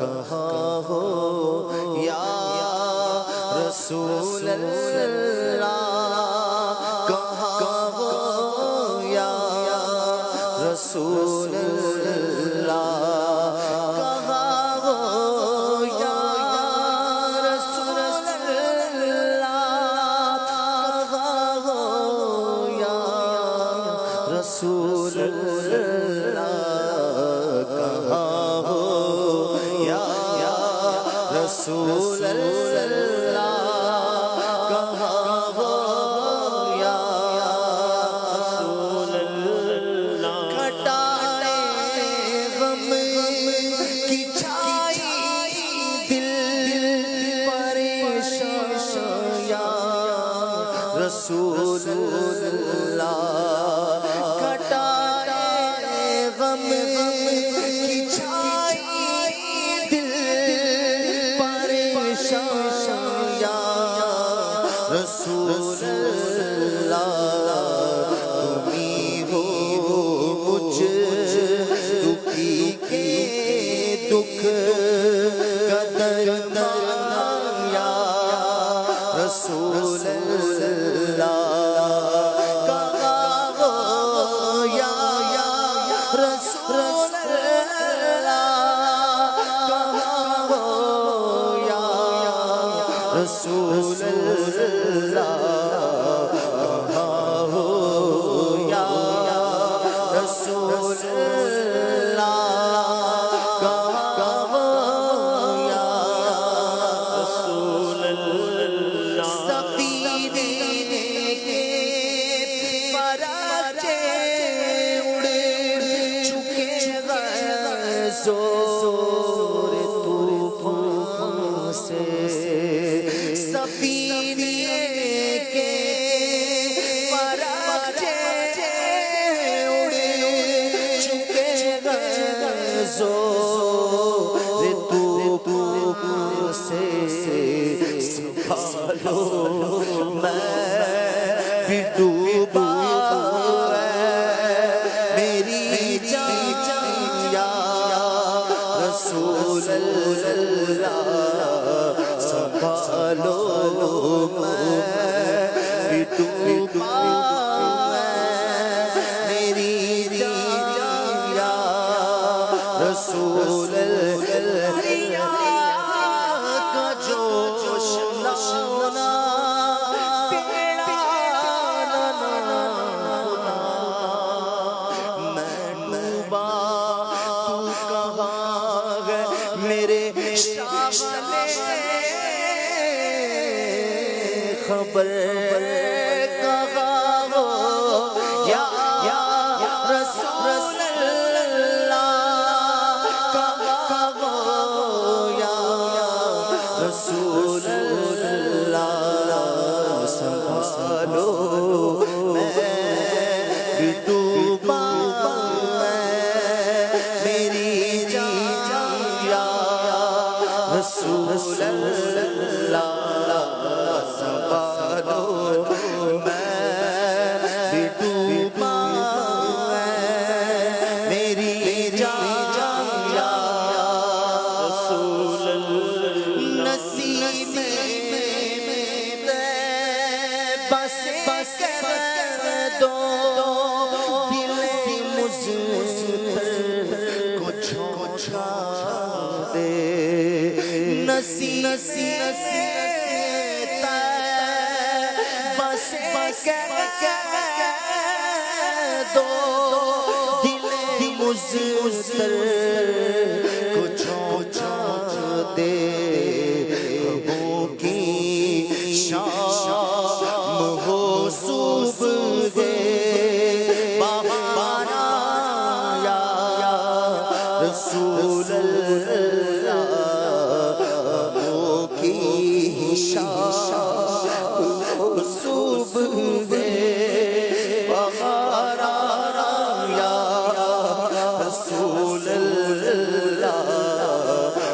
کہاں ہو یا رسول اللہ، کہاں ہو یا رسول اللہ، کہاں ہو یا رسول اللہ، کہاں ہو یا رسول اللہ، کہاں ہو یا رسول اللہ، کہاں ہو یا رسول اللہ، کٹائے غم کی چھائی دل پریشان یا رسول اللہ، کٹائے غم کی چھائی دل پریشان یا رسول اللہ، تمہیں ہو مجھ دکھی کے دکھ قدر یا رسول اللہ، کہاں ہو یا رسول اللہ، کہاں ہو یا رسول اللہ، کہاں ہو یا رسول اللہ، کہاں ہو یا رسول اللہ، سفینے کے پراچے اڑ چکے زور طوفان سے، سفینے کے پراچے اڑ چکے زور طوفان سے، سنبھالو میں بھی ڈوبا میری جان یا رسول اللہ، سنبھالو میں بھی ڈوبا میری جان یا رسول اللہ، کا جوش لانا پیڑا خدا، میں ڈوبا تو کہاں ہے میرے شاغلِ خبر، کہاں ہو یا رسول اللہ، کہاں ہو یا رسول اللہ، سنبھالو میں بھی ڈوبا میری جان یا رسول اللہ، سنبھالو میں بھی ڈوبا میری جان یا رسول اللہ، نصیب بس کر دو دل مضطر کو جھونکا دے، نصیب بس کر دو دل مضطر کو جھونکا دے، خبوں کی شام ہو صبح دے بہارا یا رسول اللہ، خبوں کی شام ہو صبح دے بہارا یا رسول اللہ،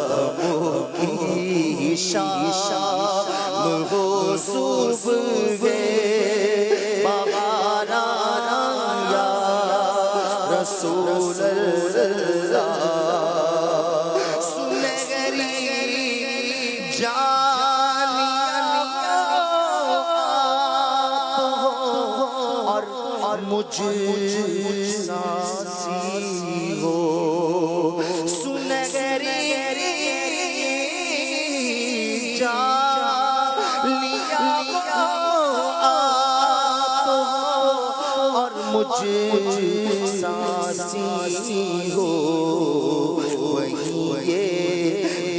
خبوں کی شام ہو صبح دے بہارا یا رسول اللہ، سن گئے جانیا اور مجھ ساسی ہو سنہری جانیا آپ اور مجھ ساسی ہو وہی یہ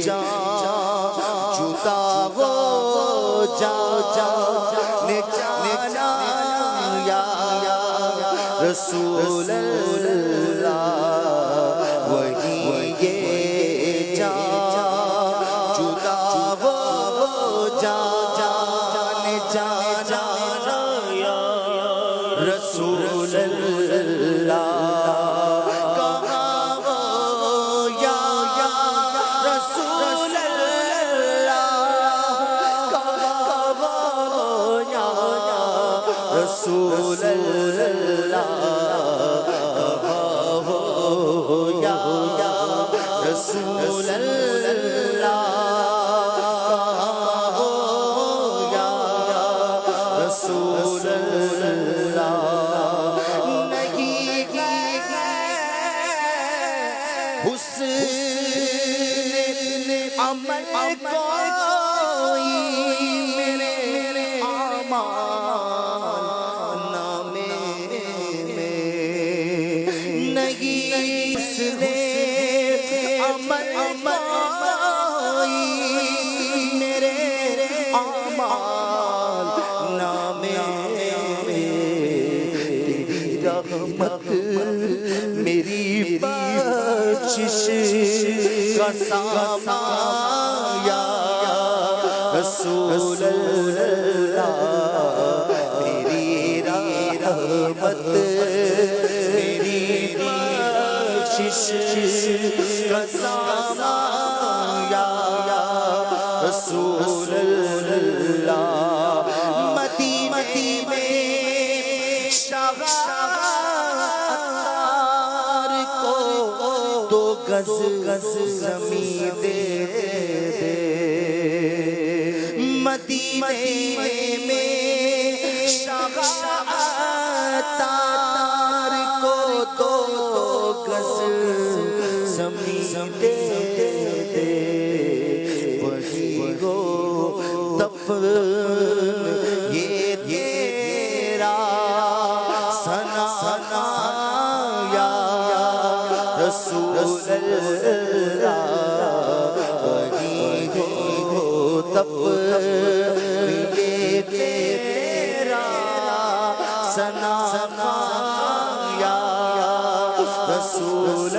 جدا ہو جانے جانا یا رسول اللہ وہی یہ جدا ہو جانے جانا یا رسول اللہ رسول اللہ ہو یا رسول اللہ ہو یا رسول اللہ نہیں حسن عمل کوئی میرے اعمال نہیں اس نے عمل میرے اعمال نامے تیری رحمت میری بخشش کا سامان یا رسول اللہ تیری رحمت کا سامان یا رسول اللہ مدی میں شاہدار کو دو گز زمین دے مدینے میں شاہدار کو دو گز زمین دے وہی ہو دفن یہ تیرا ثنا یا رسول اللہ وہی ہو دفن یہ تیرا ثنا یا رسول